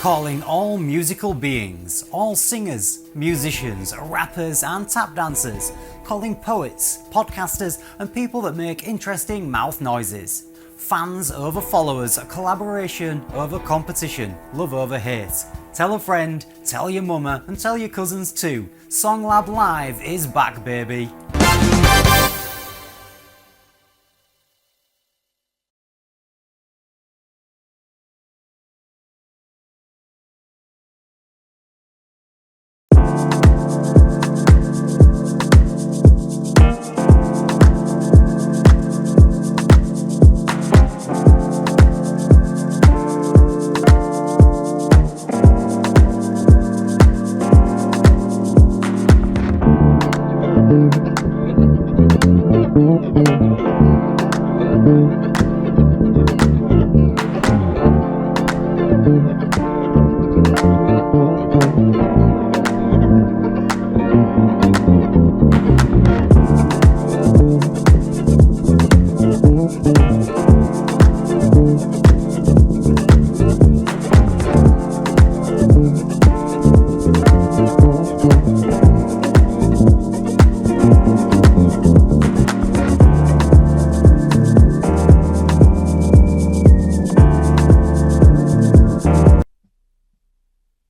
calling all musical beings, all singers, musicians, rappers and tap dancers, calling poets, podcasters and people that make interesting mouth noises. Fans over followers, collaboration over competition, love over hate. Tell a friend, tell your mama and tell your cousins too. SongLab Live is back, baby.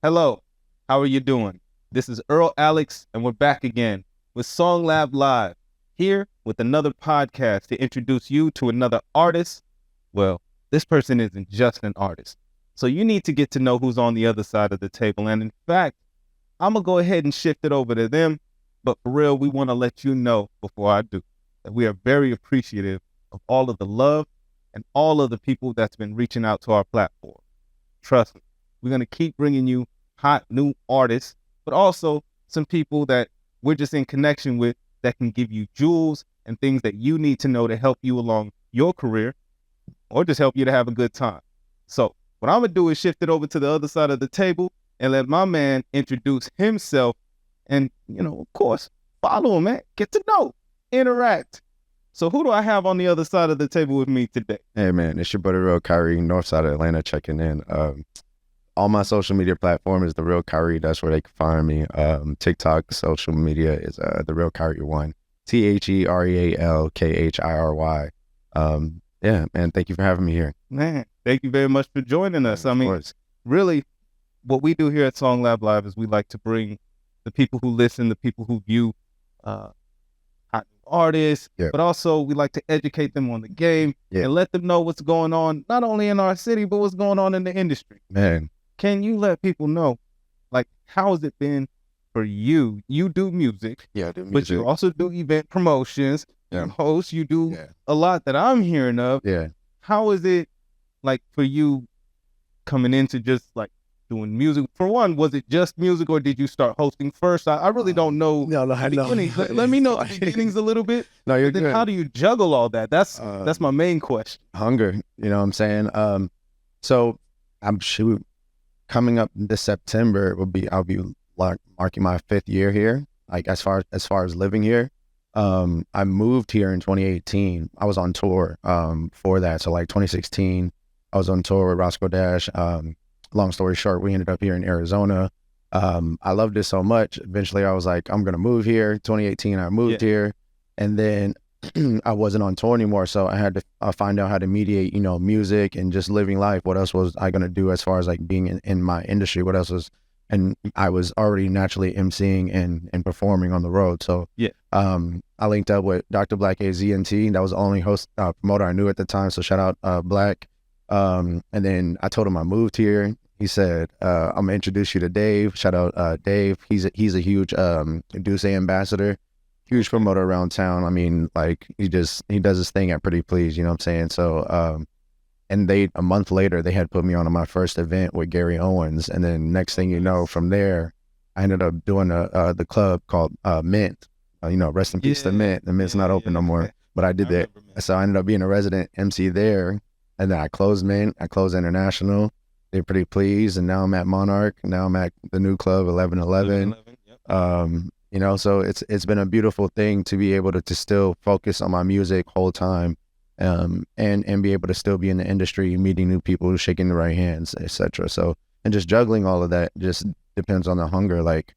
Hello, how are you doing? This is Earl Alex, and we're back again with SongLab Live, here with another podcast to introduce you to another artist. Well, this person isn't just an artist, so you need to get to know who's on the other side of the table. And in fact, I'm going to go ahead and shift it over to them, but for real, we want to let you know before I do that we are very appreciative of all of the love and all of the people that's been reaching out to our platform. Trust me, we're going to keep bringing you hot new artists, but also some people that we're just in connection with that can give you jewels and things that you need to know to help you along your career or just help you to have a good time. So what I'm going to do is shift it over to the other side of the table and let my man introduce himself and, of course, follow him, man. Get to know, interact. So who do I have on the other side of the table with me today? Hey, man, it's your buddy Real Khiry, north side of Atlanta, checking in. All my social media platform is The Real Khiry. That's where they can find me. TikTok social media is The Real Khiry 1. TheRealKhiry. Yeah, man, thank you for having me here. Man, thank you very much for joining us. I mean, really, what we do here at SongLab Live is we like to bring the people who listen, the people who view hot artists, but also we like to educate them on the game and let them know what's going on, not only in our city, but what's going on in the industry. Man. Can you let people know, like, how has it been for you? You do music, I do music. But you also do event promotions, you host, you do a lot that I'm hearing of. Yeah. How is it, like, for you coming into just, like, doing music? For one, was it just music or did you start hosting first? I really don't know. No, I know. Let me know the beginnings a little bit. No, you're good. How do you juggle all that? That's my main question. Hunger, you know what I'm saying? So I'm coming up this September I'll be marking my 5th year here, like as far as living here. I moved here in 2018. I was on tour for that. So like 2016, I was on tour with Roscoe Dash. Long story short, we ended up here in Arizona. I loved it so much. Eventually I was like, I'm gonna move here. 2018, I moved here, and then I wasn't on tour anymore, so I had to find out how to mediate, music and just living life. What else was I gonna do as far as like being in my industry? What else was, and I was already naturally emceeing and performing on the road. So I linked up with Dr. Black AZNT. That was the only promoter I knew at the time. So shout out Black. And then I told him I moved here. He said, I'm gonna introduce you to Dave. Shout out Dave. He's a huge Duce ambassador. Huge promoter around town. I mean, like he does his thing at Pretty Please, you know what I'm saying? So, and a month later, they had put me on my first event with Gary Owens. And then next thing you know, from there, I ended up doing the club called Mint. Rest in peace to Mint. The Mint's not open no more, but I did that. So I ended up being a resident MC there. And then I closed Mint, I closed International. They're Pretty Pleased. And now I'm at Monarch. Now I'm at the new club, 1111. So it's been a beautiful thing to be able to still focus on my music whole time, and be able to still be in the industry, meeting new people, shaking the right hands, etc. So and just juggling all of that just depends on the hunger. Like,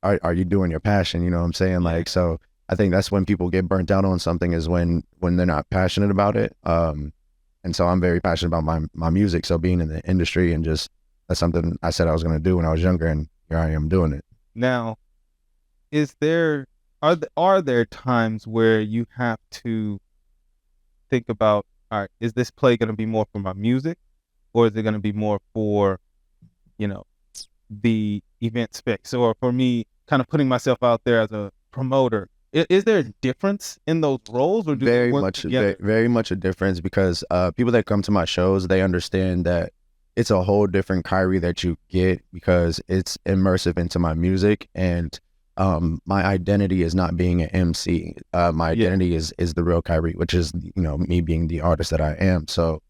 are you doing your passion? You know what I'm saying? Like, so I think that's when people get burnt out on something, is when they're not passionate about it. And so I'm very passionate about my music. So being in the industry, and just, that's something I said I was going to do when I was younger, and here I am doing it. Now, are there times where you have to think about, all right, is this play going to be more for my music, or is it going to be more for, the event space, or for me kind of putting myself out there as a promoter? Is there a difference in those roles, or do they work together? Very much a difference, because people that come to my shows, they understand that it's a whole different Khiry that you get, because it's immersive into my music, and my identity is not being an MC. My identity is the real Khiry, which is, me being the artist that I am. So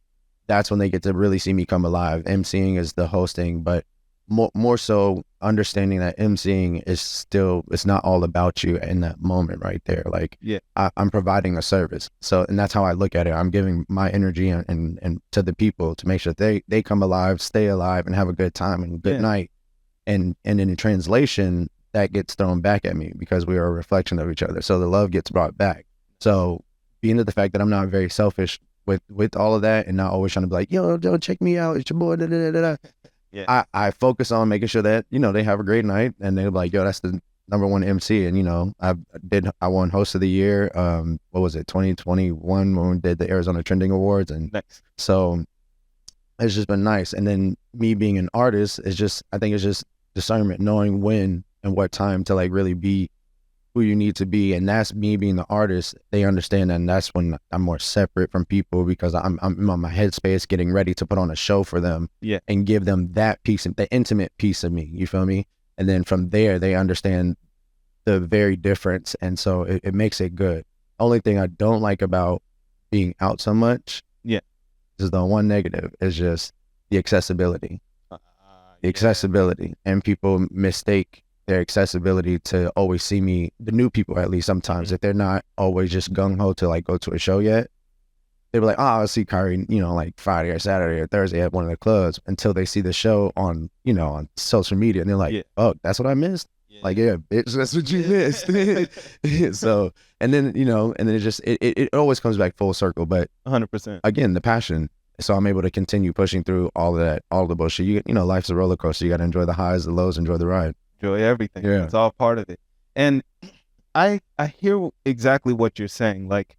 that's when they get to really see me come alive. MCing is the hosting, but more so understanding that MCing is still, it's not all about you in that moment right there. Like, I'm providing a service. So, and that's how I look at it. I'm giving my energy and to the people to make sure they come alive, stay alive, and have a good time and good night. And in translation, that gets thrown back at me, because we are a reflection of each other. So the love gets brought back. So being to the fact that I'm not very selfish with all of that, and not always trying to be like, yo, check me out, it's your boy, da, da, da, da. Yeah. I focus on making sure that, they have a great night, and they're like, yo, that's the #1 MC. And, I won host of the year. What was it? 2021, when we did the Arizona Trending Awards. And so it's just been nice. And then me being an artist I think it's just discernment, knowing when and what time to like really be who you need to be. And that's me being the artist. They understand that, and that's when I'm more separate from people, because I'm on my headspace getting ready to put on a show for them, and give them that piece, the intimate piece of me, you feel me? And then from there, they understand the very difference, and so it makes it good. Only thing I don't like about being out so much, is the one negative, is just the accessibility. The accessibility, and people mistake their accessibility to always see me, the new people at least sometimes, if they're not always just gung-ho to like go to a show yet, they were like, I'll see Khiry, like Friday or Saturday or Thursday at one of the clubs, until they see the show on, on social media, and they're like, oh, that's what I missed? Like, yeah, bitch, that's what you missed. So, and then, and then it always comes back full circle, but 100%. Again, the passion. So I'm able to continue pushing through all of that, all the bullshit. Life's a roller coaster. You got to enjoy the highs, the lows, enjoy the ride. Enjoy everything. Yeah. It's all part of it. And I hear exactly what you're saying. Like,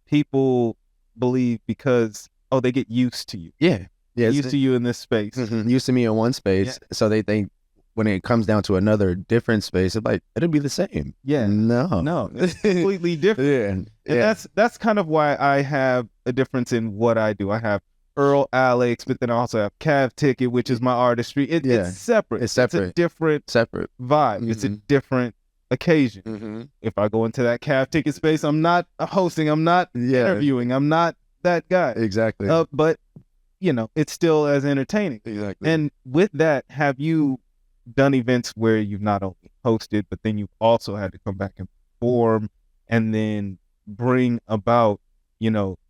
people believe because, they get used to you. Yeah. Used to you in this space. Mm-hmm. Used to me in one space. Yeah. So they think when it comes down to another different space, it's like, it'll be the same. Yeah. No, it's completely different. And that's kind of why I have a difference in what I do. I have Earl Alex, but then I also have Cav Ticket, which is my artistry. It's separate. It's a different vibe. Mm-hmm. It's a different occasion. Mm-hmm. If I go into that Cav Ticket space, I'm not hosting, I'm not interviewing, I'm not that guy. Exactly. But it's still as entertaining. Exactly. And with that, have you done events where you've not only hosted, but then you've also had to come back and perform, and then bring about,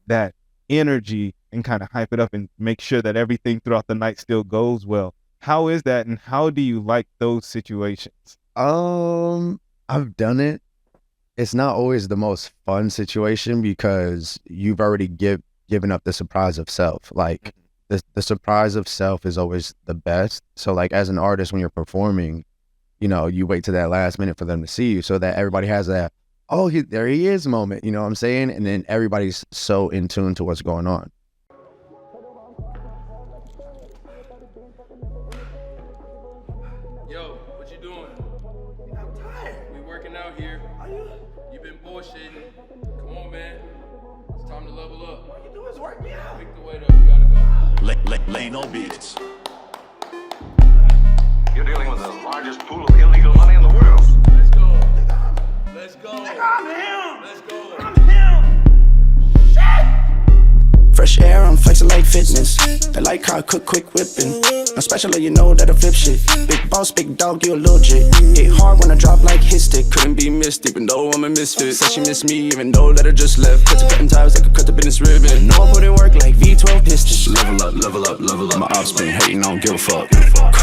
that energy, and kind of hype it up and make sure that everything throughout the night still goes well? How is that, and how do you like those situations? I've done it. It's not always the most fun situation, because you've already given up the surprise of self. Like, the surprise of self is always the best. So like, as an artist, when you're performing, you wait to that last minute for them to see you, so that everybody has that, there he is moment, you know what I'm saying? And then everybody's so in tune to what's going on. Yo, what you doing? I'm tired. We working out here. Are you? You been bullshitting. Come on, man. It's time to level up. All you do is work me out. Pick the weight up. We gotta go. Lay no beats. You're dealing with the largest pool of illegal money in the world. Let's go. Let's go. I'm him. Let's go. I'm him. Shit. Fresh air, I'm flexing like fitness. They like how I cook quick whipping. I'm special, you know that I flip shit. Big boss, big dog, you a little jit. Hit hard when I drop like his stick. Couldn't be missed, even though I'm a misfit. Said she missed me, even though that I just left. Cut to cutting ties like I cut the business ribbon. Know I put in work like V12 pistons. Level up, level up, level up. My ops been hating, I don't give a fuck.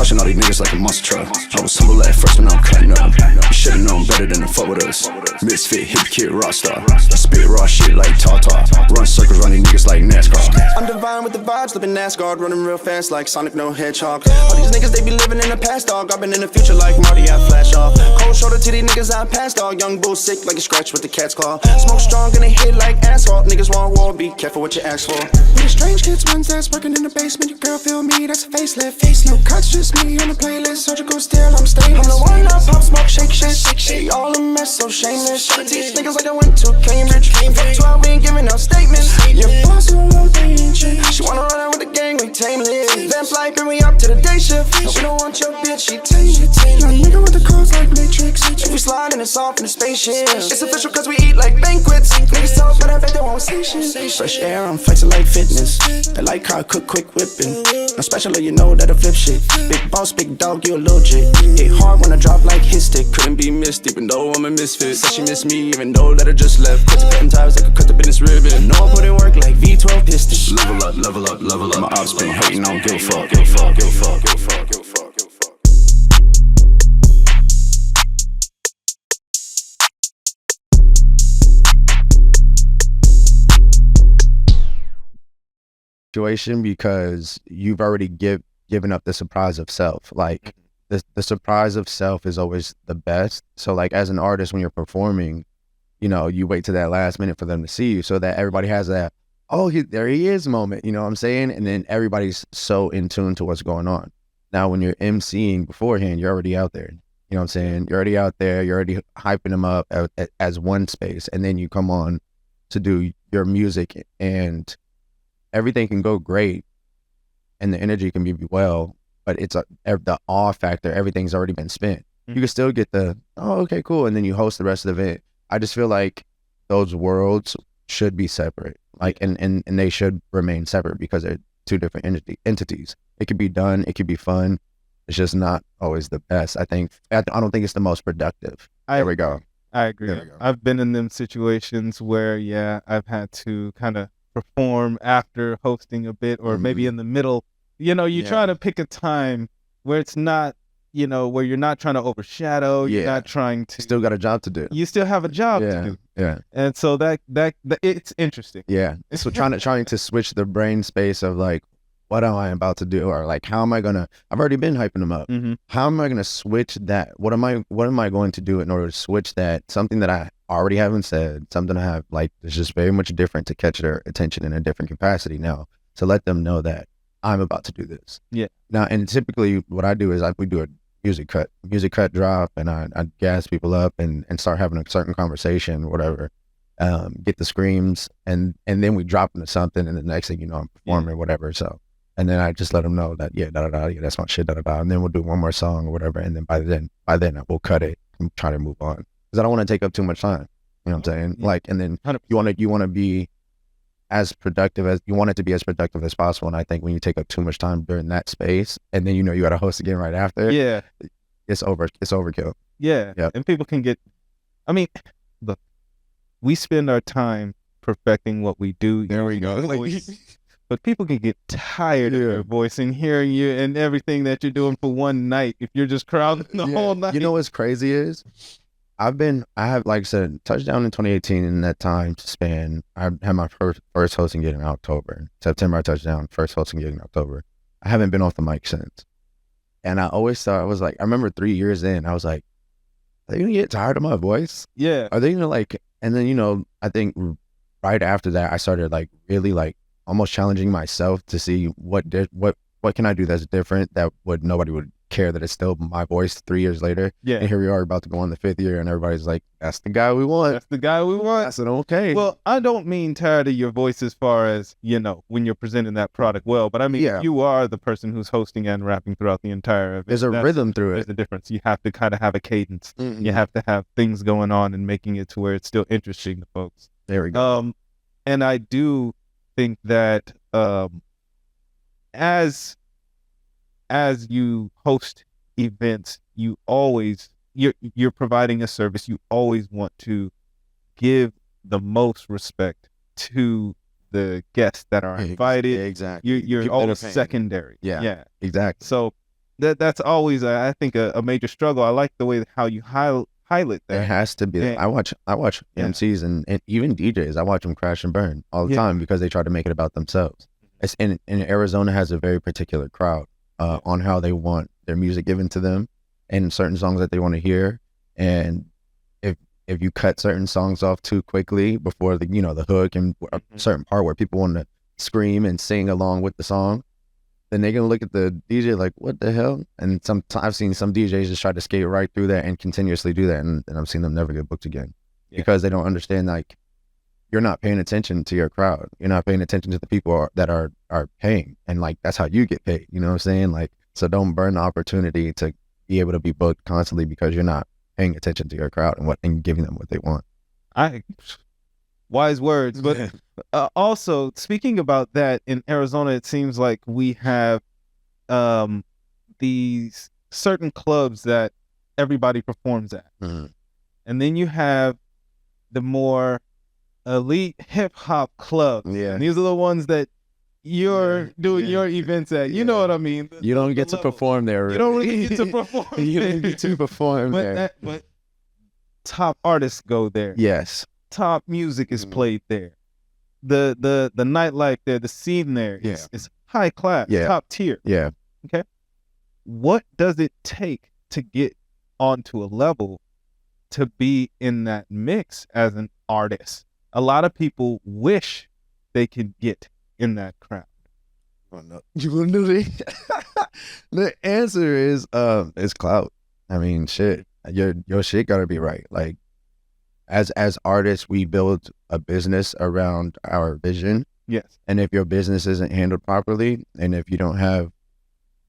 Caution all these niggas like a monster truck. I was humble at first when I'm cutting up. You should've known better than to fuck with us. Misfit, hip kid, rock star. Spit raw shit like Tata. Run circles around these niggas like NASCAR. I'm divine with the vibes, living NASCAR. Running real fast like Sonic, no hedgehog. All these niggas, they be living in the past, dog. I've been in the future like Marty, I flash off. Cold shoulder to these niggas, I pass, dog. Young bull sick like a scratch with the cat's claw. Smoke strong and they hit like asphalt. Niggas want war, be careful what you ask for. We the strange kids, ones that's working in the basement. Your girl feel me, that's a facelift. No cuts, just me on the playlist. Surgical steel, I'm stainless. I'm the one that pop, smoke, shake shit. She all a mess, so shameless. I teach niggas like I went to Cambridge. Fuck 12, we ain't giving out statements. Your boss who know they ain't shit. She wanna run out with the gang, we tame lit. Vamp life, bring me up to the day shift. We don't want your bitch, she tame it. Young nigga with the cars like Matrix. If we slide and it's off in the spaceship. It's official cause we eat like banquets. Niggas talk, but I bet they won't say shit. Fresh air, I'm flexing like fitness. They like car, cook, quick whipping. I'm special, you know that'll flip shit. Big boss, big dog, you a legit. Hit hard when I drop like his stick. Couldn't be missed, even though I'm a misfit. Said she missed me, even though that I just left. Cut the cutting ties like I cut the business ribbon. Know I put in work like V12 pistons. Level up, level up, level up. My ops been hating, I don't give a fuck, give a fuck, give a fuck, give a fuck, give a fuck, give a fuck. Situation because you've already given up the surprise of self. Like the surprise of self is always the best. So like as an artist, when you're performing, you know, you wait to that last minute for them to see you so that everybody has that, oh, there he is moment, you know what I'm saying? And then everybody's so in tune to what's going on. Now, when you're emceeing beforehand, you're already out there. You know what I'm saying? You're already out there. You're already hyping them up as one space. And then you come on to do your music and everything can go great and the energy can be well, but it's the awe factor. Everything's already been spent. You can still get the, oh, okay, cool. And then you host the rest of the event. I just feel like those worlds should be separate, like, and they should remain separate because they're two different entities. It could be done. It could be fun. It's just not always the best. I don't think it's the most productive. There we go. I agree. I've been in them situations where, yeah, I've had to kind of perform after hosting a bit or maybe in the middle. You know, you try to pick a time where it's not, you know, where you're not trying to overshadow, you're not trying to... Still got a job to do. You still have a job to do. Yeah. And so that it's interesting. Yeah. So trying to switch the brain space of like, what am I about to do? Or like, how am I gonna... I've already been hyping them up. How am I gonna switch that? What am I going to do in order to switch that? Something that I already haven't said, something I have like, it's just very much different to catch their attention in a different capacity now. To let them know that I'm about to do this. Yeah. Now, and typically what I do is we do a music cut drop, and I gas people up and start having a certain conversation, whatever, get the screams, and then we drop into something, and the next thing you know, I'm performing, whatever. So, and then I just let them know that, that's my shit, and then we'll do one more song or whatever, and then by then I will cut it and try to move on, because I don't want to take up too much time. You know what I'm saying? Like, and then 100%. you want to be as productive as you want it to be as productive as possible. And I think when you take up too much time during that space, and then you know you got to host again right after, it's overkill. Yeah. And people can get, I mean, look, we spend our time perfecting what we do. There we go. But people can get tired of your voice and hearing you and everything that you're doing for one night if you're just crowding the whole night. You know what's crazy is I have, like I said, touchdown in 2018. In that time span, I had my first hosting gig in October. September, I touchdown, first hosting gig in October. I haven't been off the mic since. And I always thought, I was like, I remember 3 years in, I was like, are they going to get tired of my voice? Yeah. Are they going to like, and then, you know, I think right after that, I started like really like almost challenging myself to see what can I do that's different, that nobody would care that it's still my voice 3 years later. Yeah. And here we are about to go on the 5th year, and everybody's like, that's the guy we want. That's the guy we want. I said, okay. Well, I don't mean tired of your voice as far as, you know, when you're presenting that product well, but I mean, if you are the person who's hosting and rapping throughout the entire event, there's a rhythm through it. There's a difference. You have to kind of have a cadence. You have to have things going on and making it to where it's still interesting to folks. There we go. And I do think that as you host events, you're providing a service. You always want to give the most respect to the guests that are invited. Exactly. You're always secondary. Yeah, exactly. So that's always I think a major struggle. I like the way how you highlight It that. has to be. Yeah. I watch Yeah. MCs and even DJs. I watch them crash and burn all the Yeah. time because they try to make it about themselves. It's in Arizona has a very particular crowd on how they want their music given to them and certain songs that they want to hear. And if you cut certain songs off too quickly before the the hook and a certain part where people want to scream and sing along with the song, then they're gonna look at the DJ like, what the hell? And I've seen some DJs just try to skate right through that and continuously do that, and I've seen them never get booked again because they don't understand, like, you're not paying attention to your crowd. You're not paying attention to the people that are paying, and like that's how you get paid. You know what I'm saying? Like, so don't burn the opportunity to be able to be booked constantly because you're not paying attention to your crowd and giving them what they want. Wise words, but also speaking about that, in Arizona, it seems like we have these certain clubs that everybody performs at, and then you have the more elite hip hop clubs. Yeah. And these are the ones that you're doing your events at. You know what I mean? You don't get to perform there. You don't really get to perform. You don't get to perform there. But top artists go there. Yes. Top music is played there. The nightlife there, the scene there is high class, top tier. Yeah. Okay. What does it take to get onto a level to be in that mix as an artist? A lot of people wish they could get in that crowd. You want to know the answer is clout. I mean, shit. Your shit gotta be right. Like, as artists, we build a business around our vision. Yes. And if your business isn't handled properly, and if you don't have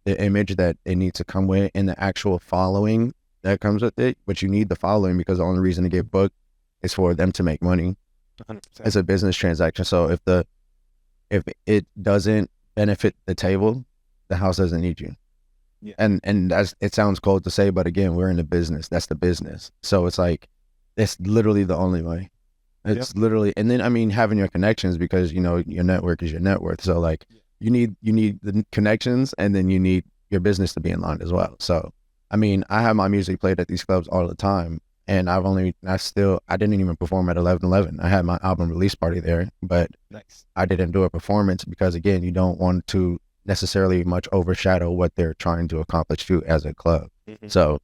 the image that it needs to come with and the actual following that comes with it, but you need the following because the only reason to get booked is for them to make money. 100%. It's a business transaction. So if it doesn't benefit the table, the house doesn't need you. Yeah. And it sounds cold to say, but again, we're in the business. That's the business. So it's like, it's literally the only way. It's literally, and then, I mean, having your connections, because, your network is your net worth. So like, you need the connections, and then you need your business to be in line as well. So, I mean, I have my music played at these clubs all the time, and I didn't even perform at 1111. I had my album release party there, but Nice. I didn't do a performance because, again, you don't want to necessarily much overshadow what they're trying to accomplish too as a club. So,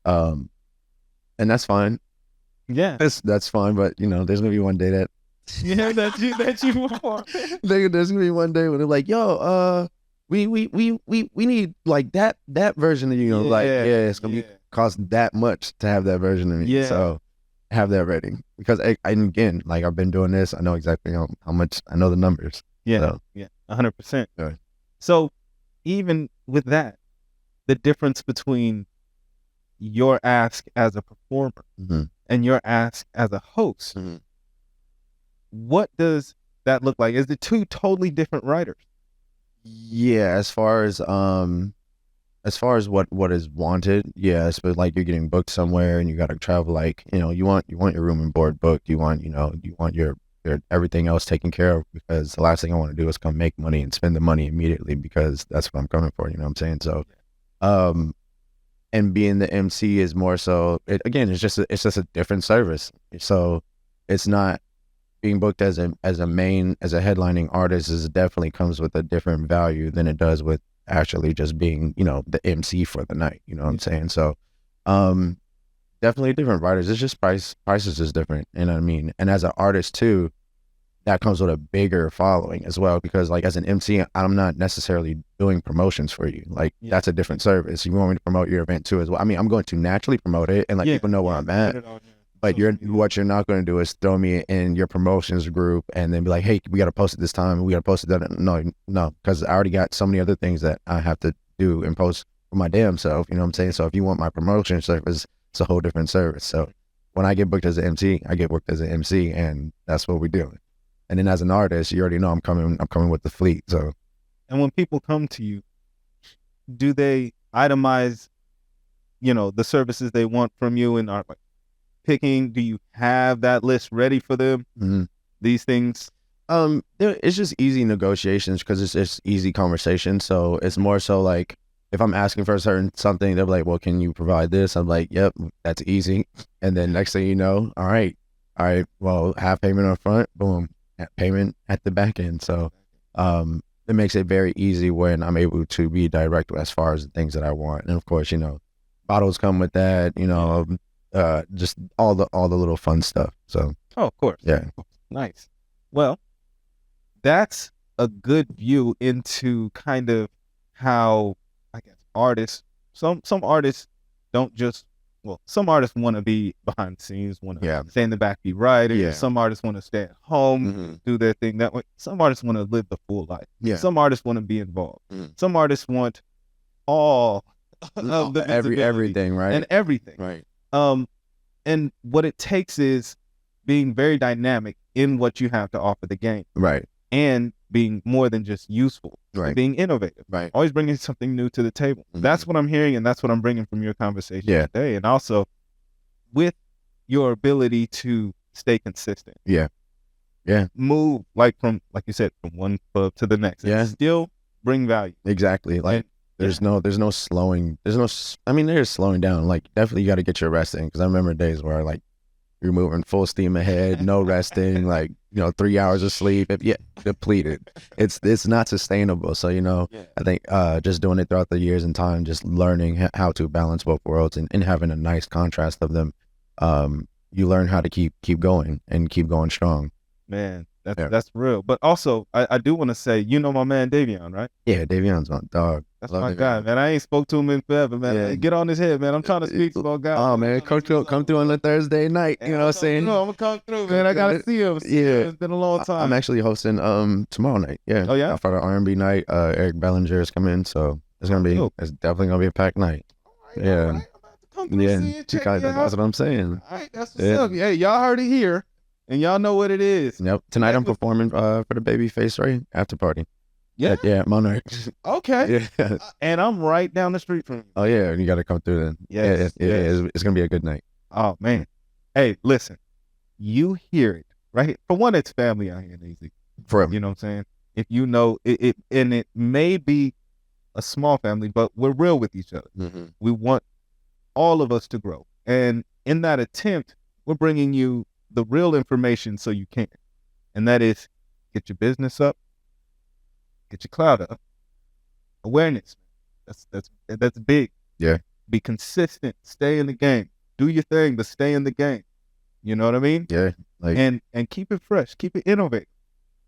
and that's fine. Yeah. That's fine, but there's gonna be one day that that you perform. there's gonna be one day when they're like, yo, we need like that version of you. Like, it's gonna be cost that much to have that version of me. Yeah. So have that ready, because and again, like, I've been doing this. I know exactly how much. I know the numbers. Yeah. So. Yeah. 100%. Yeah. So even with that, the difference between your ask as a performer and your ask as a host, what does that look like? Is it two totally different writers? Yeah, as far as what is wanted, yes, but like, you're getting booked somewhere and you got to travel, like, you want your room and board booked, you want your everything else taken care of, because the last thing I want to do is come make money and spend the money immediately, because that's what I'm coming for, you know what I'm saying? So, and being the MC is more so, it's just a different service. So it's not being booked as a headlining artist is definitely comes with a different value than it does with actually just being, the MC for the night. You know what I'm saying? So, definitely different writers. It's just prices is different. You know what I mean? And as an artist too, that comes with a bigger following as well, because like, as an MC, I'm not necessarily doing promotions for you. Like, that's a different service. You want me to promote your event too as well. I mean, I'm going to naturally promote it and let people know where I'm at. But what you're not going to do is throw me in your promotions group and then be like, hey, we got to post it this time. We got to post it that. No, because I already got so many other things that I have to do and post for my damn self. You know what I'm saying? So if you want my promotion service, it's a whole different service. So when I get booked as an MC, I get booked as an MC, and that's what we're doing. And then as an artist, you already know I'm coming with the fleet. So, and when people come to you, do they itemize, the services they want from you, and are like picking? Do you have that list ready for them? These things. It's just easy negotiations, because it's just easy conversation. So it's more so like, if I'm asking for a certain something, they're like, well, can you provide this? I'm like, yep, that's easy. And then next thing you know, all right, well, half payment up front, boom, payment at the back end. So it makes it very easy when I'm able to be direct as far as the things that I want. And of course, bottles come with that, just all the little fun stuff. So of course. Yeah. Nice. Well, that's a good view into kind of how, I guess, artists, some artists don't just, some artists want to be behind the scenes, want to stay in the back, be writers. Yeah. Some artists want to stay at home, do their thing that way. Some artists want to live the full life. Yeah. Some artists want to be involved. Some artists want all of the visibility everything, right? and everything. Right. And what it takes is being very dynamic in what you have to offer the game. Right. And being more than just useful, Right. being innovative, Right. always bringing something new to the table. That's what I'm hearing, and that's what I'm bringing from your conversation today. And also with your ability to stay consistent. Yeah. Move like you said, from one club to the next. And still bring value. Exactly. Like there's no slowing. There's slowing down. Like definitely you got to get your rest in, because I remember days where like you're moving full steam ahead, no resting, like 3 hours of sleep, depleted. It's not sustainable. So I think just doing it throughout the years and time, just learning how to balance both worlds and having a nice contrast of them, you learn how to keep going and keep going strong. Man, that's real. But also, I do want to say, my man Davion, right? Yeah, Davion's my dog. That's my guy, man. I ain't spoke to him in forever, man. Yeah. Get on his head, man. I'm trying to speak to my guy. Oh, man, come through on the Thursday night. You know what I'm saying? No, I'm going to come through, man. I got to see him. Yeah. It's been a long time. I'm actually hosting tomorrow night. Yeah. Oh, yeah? For the R&B night, Eric Bellinger is coming, so it's definitely going to be a packed night. All right. I'm about to come through, see you, check you out. That's what I'm saying. All right, that's what's up. Hey, y'all heard it here, and y'all know what it is. Yep. Tonight I'm performing for the Babyface, right? After party. Yeah? Yeah, Monarch. Okay. Yeah. And I'm right down the street from you. Oh, yeah, you got to come through then. Yes. It's going to be a good night. Oh, man. Hey, listen. You hear it, right? For one, it's family out here in Easy. Forever. You know what I'm saying? If you know, it and it may be a small family, but we're real with each other. We want all of us to grow. And in that attempt, we're bringing you the real information so you can. And that is, get your business up, get your cloud up, awareness. That's big. Yeah. Be consistent, stay in the game, do your thing, but stay in the game. You know what I mean? Yeah. Like, and keep it fresh, keep it innovative,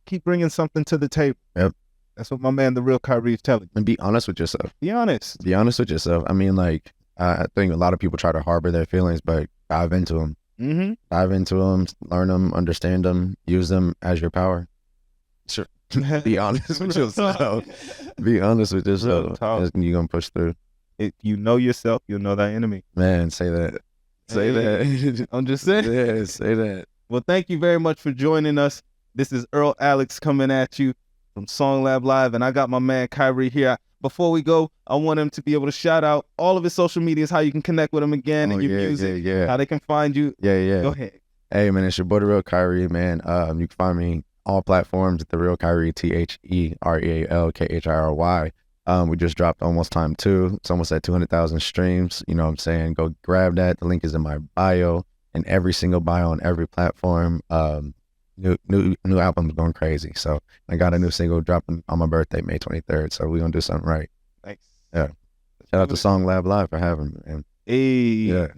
keep bringing something to the table. Yep. That's what my man, the Real Khiry, is telling you. and be honest with yourself. Be honest. Be honest with yourself. I mean, like, I think a lot of people try to harbor their feelings, but dive into them. Dive into them, learn them, understand them, use them as your power. Sure. Be honest with yourself. Be honest with yourself. You're going to push through. If you know yourself, you'll know thy enemy. Man, say that. Say that. I'm just saying. Yeah, say that. Well, thank you very much for joining us. This is Earl Alex coming at you from SongLab Live, and I got my man Khiry here. Before we go, I want him to be able to shout out all of his social medias, how you can connect with him again, and your music, how they can find you. Yeah. Go ahead. Hey, man, it's your boy, The Real Khiry, man. You can find me all platforms at The Real Khiry, TheRealKhiry. We just dropped Almost Time 2. It's almost at 200,000 streams. You know what I'm saying? Go grab that. The link is in my bio, in every single bio on every platform. New album's going crazy. So I got a new single dropping on my birthday, May 23rd. So we're going to do something right. Thanks. Yeah. Shout out to SongLab Live for having me, man. Hey. Yeah.